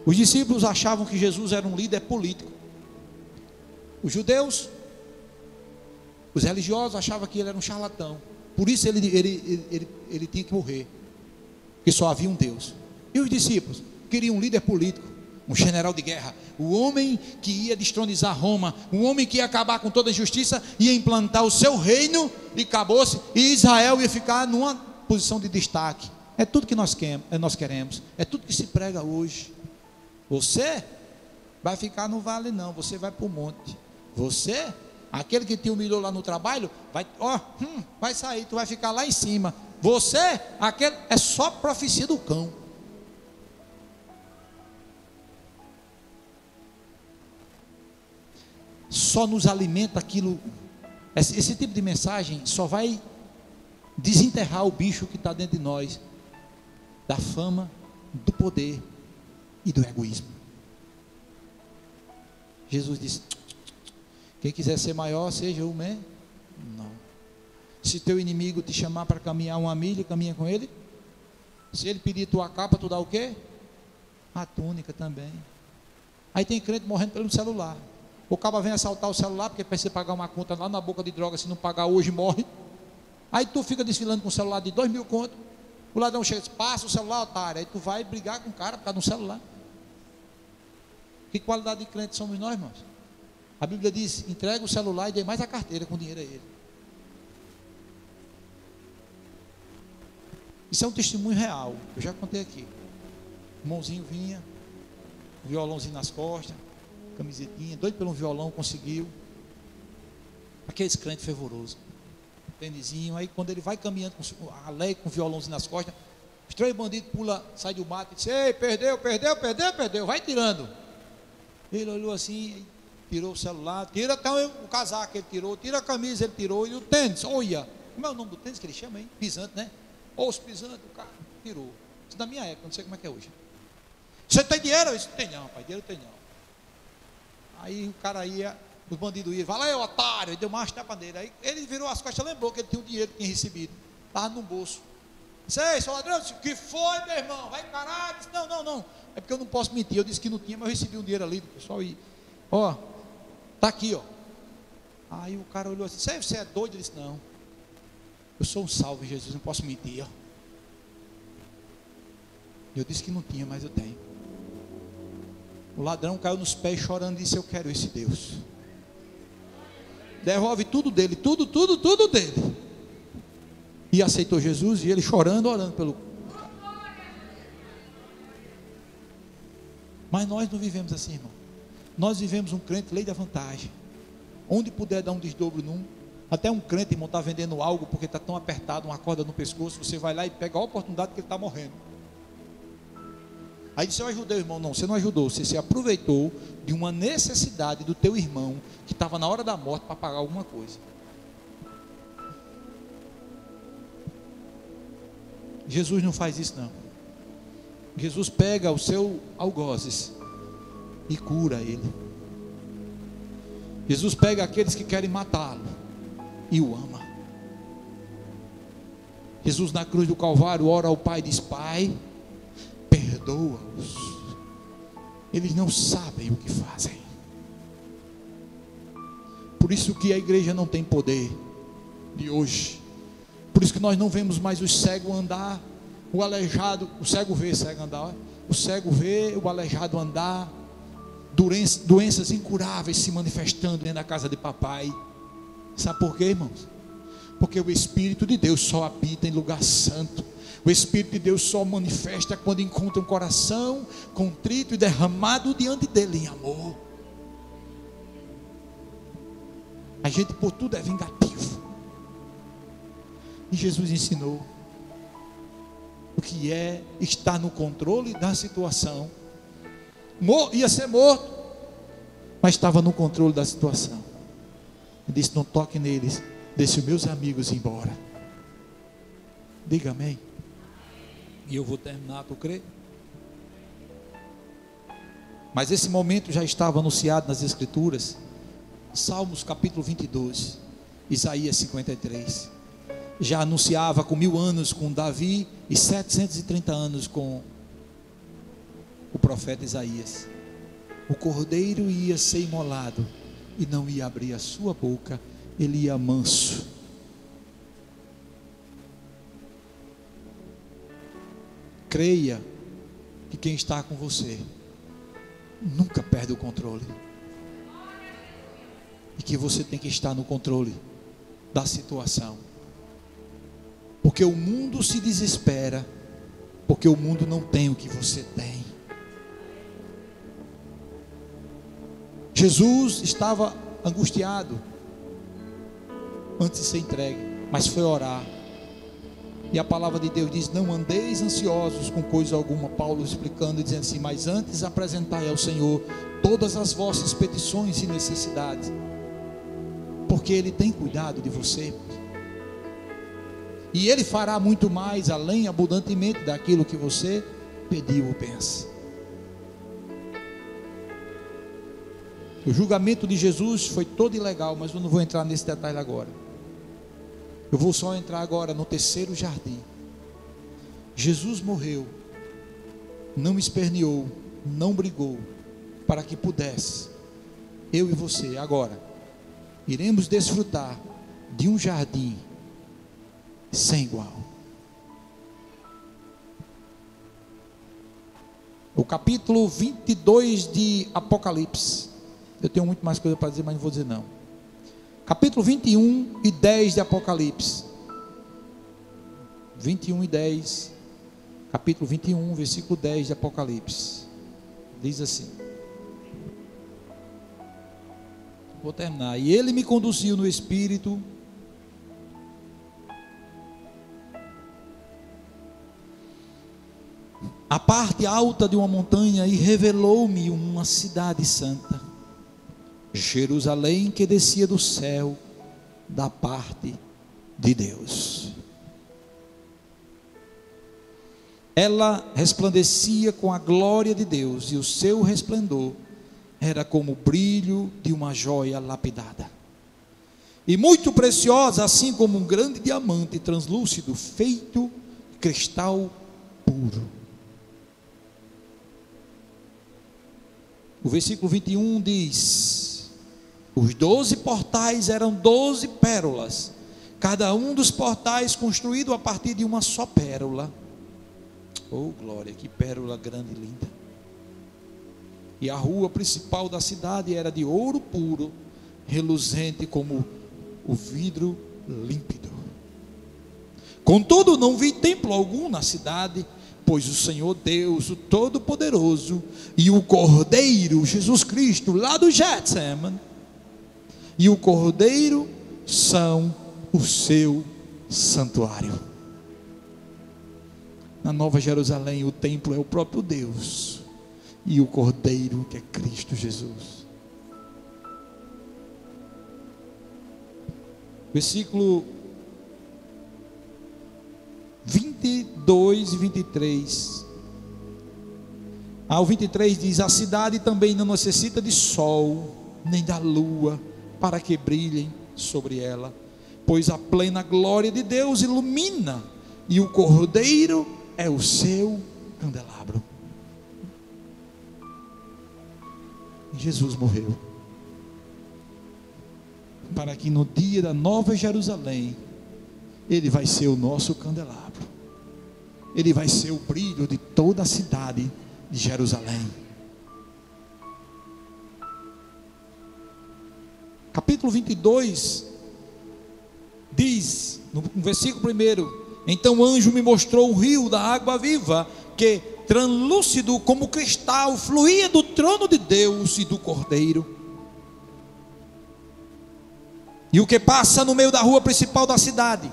Os discípulos achavam que Jesus era um líder político. Os judeus, os religiosos achavam que ele era um charlatão. Por isso ele tinha que morrer, porque só havia um Deus. E os discípulos queriam um líder político, um general de guerra, o homem que ia destronizar Roma, um homem que ia acabar com toda a injustiça, ia implantar o seu reino e acabou-se, e Israel ia ficar numa posição de destaque. É tudo que nós queremos, é tudo que se prega hoje. Você vai ficar no vale não, você vai para o monte. Você, aquele que te humilhou lá no trabalho, vai sair, tu vai ficar lá em cima. Você, aquele, é só profecia do cão. Só nos alimenta aquilo. Esse tipo de mensagem só vai desenterrar o bicho que está dentro de nós, da fama, do poder e do egoísmo. Jesus disse: quem quiser ser maior, seja o menor. Não. Se teu inimigo te chamar para caminhar uma milha, caminha com ele. Se ele pedir tua capa, tu dá o quê? A túnica também. Aí tem crente morrendo pelo celular. O caba vem assaltar o celular porque precisa pagar uma conta lá na boca de droga, se não pagar hoje morre. Aí tu fica desfilando com um celular de 2.000 contos. O ladrão chega e diz: passa o celular, otário. Aí tu vai brigar com o cara por causa de um celular. Que qualidade de crente somos nós, irmãos? A Bíblia diz: entrega o celular e dê mais a carteira com dinheiro a ele. Isso é um testemunho real, eu já contei aqui. O irmãozinho vinha, violãozinho nas costas, camisetinha, doido pelo um violão, conseguiu. Aqueles crentes fervorosos, tênisinho. Aí quando ele vai caminhando alegre, com o violãozinho nas costas, os 3 bandidos pulam, sai do mato e diz: ei, perdeu, vai tirando. Ele olhou assim, tirou o celular, tira até o casaco, ele tirou, tira a camisa, ele tirou, e o tênis, olha, como é o nome do tênis que ele chama, hein? Pisante, né? Os pisantes, o cara tirou. Isso da minha época, não sei como é que é hoje. Você tem dinheiro? Eu disse: tem não, pai, dinheiro tem não. Aí o cara ia, os bandidos iam: vai lá, otário, ele deu uma tapa nele. Aí ele virou as costas, lembrou que ele tinha o dinheiro que tinha recebido, estava no bolso. Sei, sou ladrão. Eu disse: que foi, meu irmão? Vai encarar? Eu disse: não, é porque eu não posso mentir. Eu disse que não tinha, mas eu recebi um dinheiro ali do pessoal e, ó, tá aqui, ó. Aí o cara olhou assim: você é doido? Eu disse: não, eu sou um salvo em Jesus, não posso mentir, ó. Eu disse que não tinha, mas eu tenho. O ladrão caiu nos pés chorando e disse: eu quero esse Deus. Devolve tudo dele, tudo dele. E aceitou Jesus, e ele chorando, orando pelo. Mas nós não vivemos assim, irmão. Nós vivemos um crente lei da vantagem. Onde puder dar um desdobro num. Até um crente, irmão, está vendendo algo porque está tão apertado, uma corda no pescoço, você vai lá e pega a oportunidade que ele está morrendo. Aí disse: eu ajudei o irmão. Não, você não ajudou, você se aproveitou de uma necessidade do teu irmão, que estava na hora da morte para pagar alguma coisa. Jesus não faz isso não. Jesus pega o seu algozes e cura ele. Jesus pega aqueles que querem matá-lo e o ama. Jesus na cruz do Calvário ora ao Pai e diz: Pai, perdoa-os, eles não sabem o que fazem. Por isso que a igreja não tem poder de hoje. Por isso que nós não vemos mais o cego andar, o aleijado, o cego vê, cego andar, o cego vê, o aleijado andar, doenças incuráveis se manifestando dentro da casa de papai. Sabe por quê, irmãos? Porque o Espírito de Deus só habita em lugar santo. O Espírito de Deus só manifesta quando encontra um coração contrito e derramado diante dele em amor. A gente por tudo é vingativo. E Jesus ensinou o que é estar no controle da situação. Ia ser morto, mas estava no controle da situação. Ele disse: não toque neles, deixe os meus amigos ir embora. Diga amém. E eu vou terminar, tu crê? Mas esse momento já estava anunciado nas Escrituras. Salmos capítulo 22, Isaías 53. Já anunciava com 1000 anos com Davi e 730 anos com o profeta Isaías. O cordeiro ia ser imolado e não ia abrir a sua boca, ele ia manso. Creia que quem está com você nunca perde o controle, e que você tem que estar no controle da situação, porque o mundo se desespera, porque o mundo não tem o que você tem. Jesus estava angustiado antes de ser entregue, mas foi orar. E a palavra de Deus diz: não andeis ansiosos com coisa alguma. Paulo explicando e dizendo assim: mas antes apresentai ao Senhor todas as vossas petições e necessidades, porque Ele tem cuidado de você, e Ele fará muito mais, além, abundantemente daquilo que você pediu ou pensa. O julgamento de Jesus foi todo ilegal, mas eu não vou entrar nesse detalhe agora. Eu vou só entrar agora no terceiro jardim. Jesus morreu, não esperneou, não brigou, para que pudesse, eu e você, agora, iremos desfrutar de um jardim sem igual. O capítulo 22 de Apocalipse. Eu tenho muito mais coisa para dizer, mas não vou dizer não. Capítulo 21 e 10 de Apocalipse. 21 e 10. Capítulo 21, versículo 10 de Apocalipse. Diz assim. Vou terminar. E ele me conduziu no Espírito à parte alta de uma montanha e revelou-me uma cidade santa, Jerusalém, que descia do céu da parte de Deus. Ela resplandecia com a glória de Deus, e o seu resplendor era como o brilho de uma joia lapidada, e muito preciosa, assim como um grande diamante translúcido, feito de cristal puro. O versículo 21 diz: os 12 portais eram 12 pérolas, cada um dos portais construído a partir de uma só pérola. Oh glória, que pérola grande e linda. E a rua principal da cidade era de ouro puro, reluzente como o vidro límpido. Contudo, não vi templo algum na cidade, pois o Senhor Deus, o Todo-Poderoso, e o Cordeiro, Jesus Cristo, lá do Getsemane, e o Cordeiro são o seu santuário. Na Nova Jerusalém, o templo é o próprio Deus, e o Cordeiro, que é Cristo Jesus. Versículo 22 e 23. O 23 diz: a cidade também não necessita de sol, nem da lua, para que brilhem sobre ela, pois a plena glória de Deus ilumina, e o Cordeiro é o seu candelabro. Jesus morreu, para que no dia da Nova Jerusalém, Ele vai ser o nosso candelabro. Ele vai ser o brilho de toda a cidade de Jerusalém. Capítulo 22 diz, no versículo 1: então o anjo me mostrou um rio da água viva, que translúcido como cristal fluía do trono de Deus e do Cordeiro. E o que passa no meio da rua principal da cidade,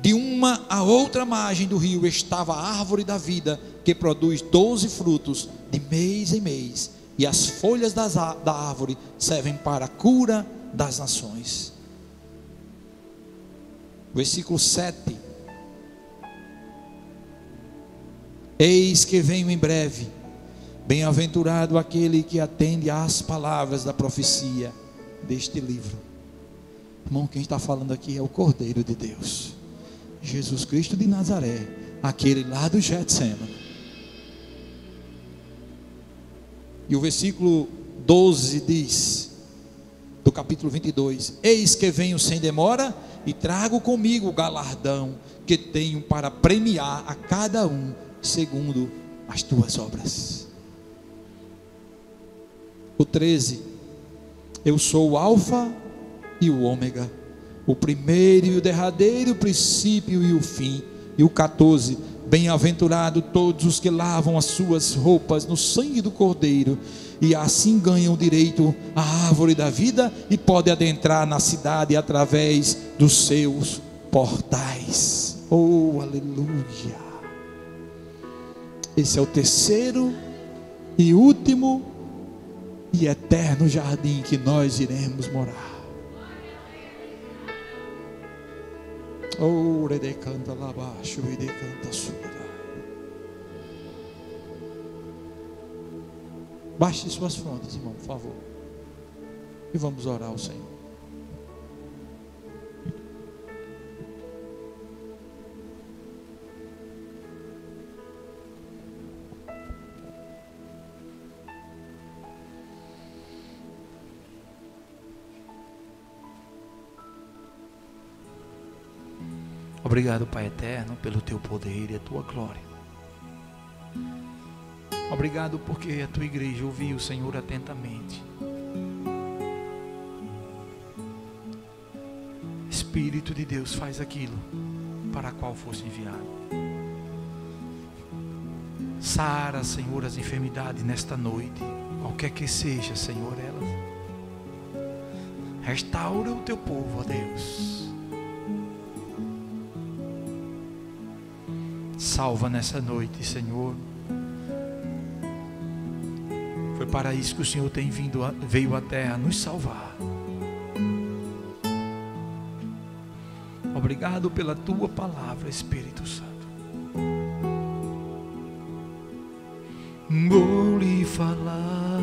de uma a outra margem do rio, estava a árvore da vida, que produz 12 frutos de mês em mês, e as folhas da árvore servem para a cura das nações. Versículo 7: eis que venho em breve, bem-aventurado aquele que atende às palavras da profecia deste livro. Irmão, quem está falando aqui é o Cordeiro de Deus, Jesus Cristo de Nazaré, aquele lá do Getsemane. E o versículo 12 diz, do capítulo 22: eis que venho sem demora, e trago comigo o galardão que tenho para premiar a cada um segundo as tuas obras. O 13: eu sou o alfa e o ômega, o primeiro e o derradeiro, o princípio e o fim. E o 14: bem-aventurado todos os que lavam as suas roupas no sangue do Cordeiro, e assim ganham direito à árvore da vida, e podem adentrar na cidade através dos seus portais. Oh, aleluia! Esse é o terceiro e último e eterno jardim que nós iremos morar. Oh, rede canta lá abaixo, rede canta subirá. Baixe suas frontes, irmão, por favor, e vamos orar ao Senhor. Obrigado, Pai eterno, pelo teu poder e a tua glória. Obrigado porque a tua igreja ouviu o Senhor atentamente. Espírito de Deus, faz aquilo para a qual fosse enviado. Sara, Senhor, as enfermidades nesta noite, qualquer que seja, Senhor, elas. Restaura o teu povo, ó Deus. Salva nessa noite, Senhor. Foi para isso que o Senhor veio à terra nos salvar. Obrigado pela tua palavra, Espírito Santo. Vou lhe falar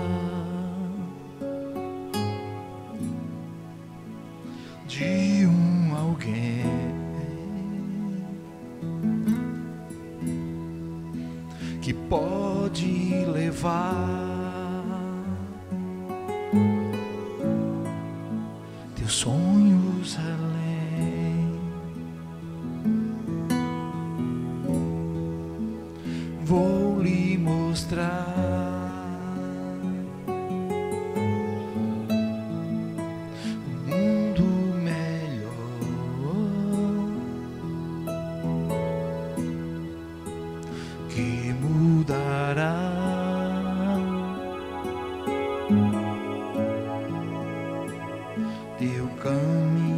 de alguém que pode levar teus sonhos além. Vou lhe mostrar um mundo melhor que mudará teu caminho.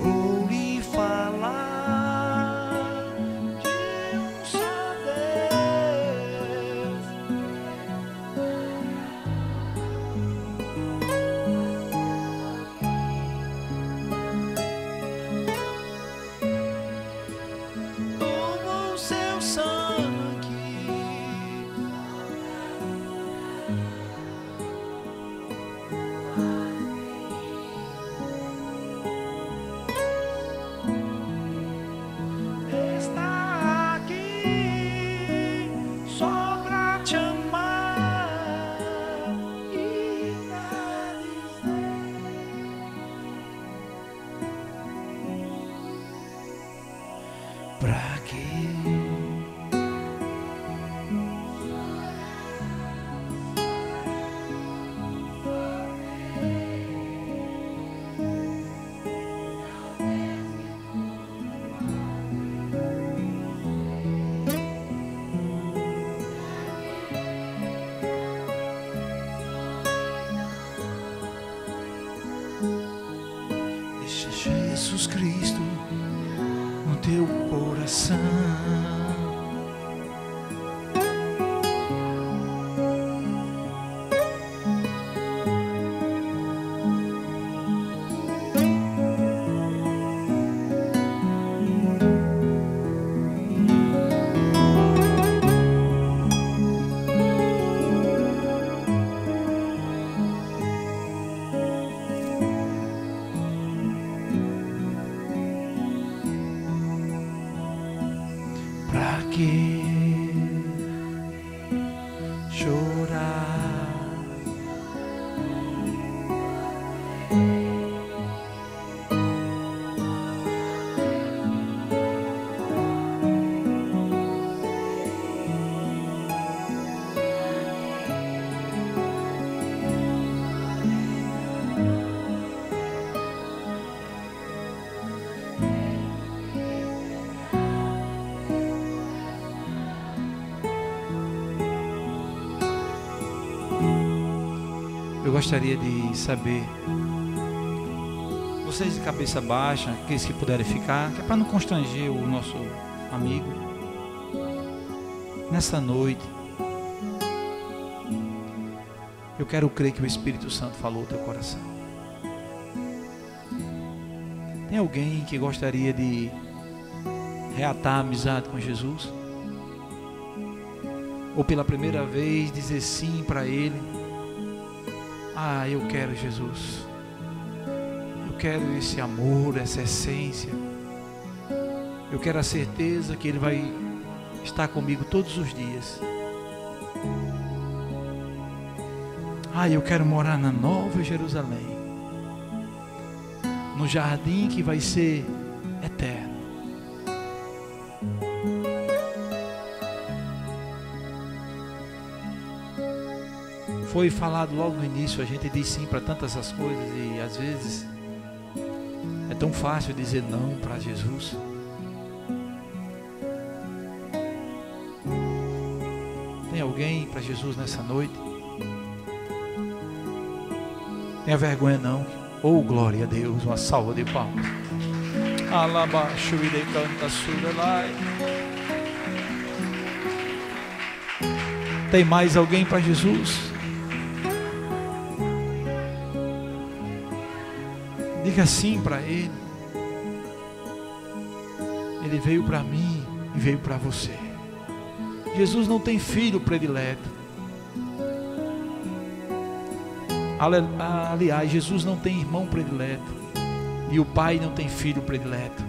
Vou lhe falar de só Deus, Pra quê? Deixa Jesus Cristo no teu coração. Pra que chorar? Eu gostaria de saber, vocês de cabeça baixa, aqueles que puderem ficar, que é para não constranger o nosso amigo, nessa noite, eu quero crer que o Espírito Santo falou ao teu coração. Tem alguém que gostaria de reatar a amizade com Jesus? Ou pela primeira vez dizer sim para Ele? Ah, eu quero Jesus. Eu quero esse amor, essa essência. Eu quero a certeza que Ele vai estar comigo todos os dias. Ah, eu quero morar na Nova Jerusalém, no jardim que vai ser eterno. Foi falado logo no início, a gente diz sim para tantas essas coisas e às vezes é tão fácil dizer não para Jesus. Tem alguém para Jesus nessa noite? Tenha vergonha não. Oh, glória a Deus, uma salva de palmas. Alabaixo e de canta surelai. Tem mais alguém para Jesus? Diga sim para Ele. Ele veio para mim e veio para você. Jesus não tem filho predileto. Aliás, Jesus não tem irmão predileto. E o Pai não tem filho predileto.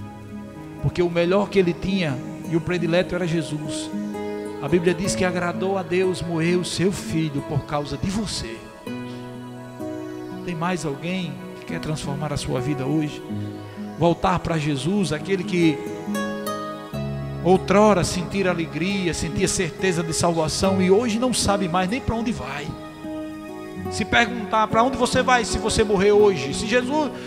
Porque o melhor que Ele tinha e o predileto era Jesus. A Bíblia diz que agradou a Deus moer o seu filho por causa de você. Tem mais alguém que quer transformar a sua vida hoje? Voltar para Jesus, aquele que outrora sentia alegria, sentia certeza de salvação e hoje não sabe mais nem para onde vai. Se perguntar para onde você vai se você morrer hoje,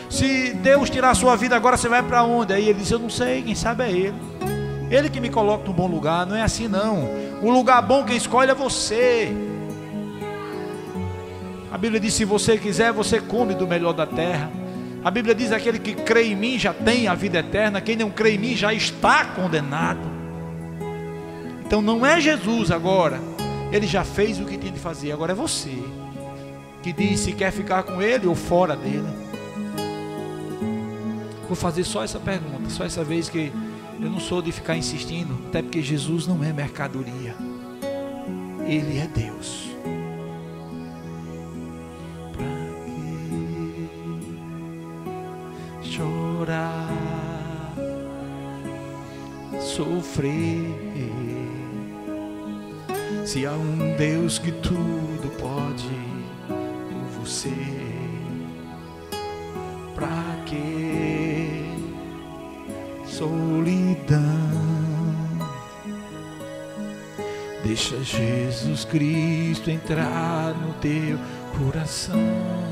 se Deus tirar a sua vida agora, você vai para onde? Aí ele diz, eu não sei, quem sabe é Ele. Ele que me coloca no bom lugar. Não é assim não. O lugar bom quem escolhe é você. A Bíblia diz, se você quiser, você come do melhor da terra. A Bíblia diz, aquele que crê em mim já tem a vida eterna, quem não crê em mim já está condenado. Então não é Jesus agora, Ele já fez o que tinha de fazer, agora é você que diz se quer ficar com Ele ou fora dele. Vou fazer só essa pergunta, só essa vez, que eu não sou de ficar insistindo, até porque Jesus não é mercadoria, Ele é Deus. Chorar, sofrer, se há um Deus que tudo pode por você, pra que solidão? Deixa Jesus Cristo entrar no teu coração.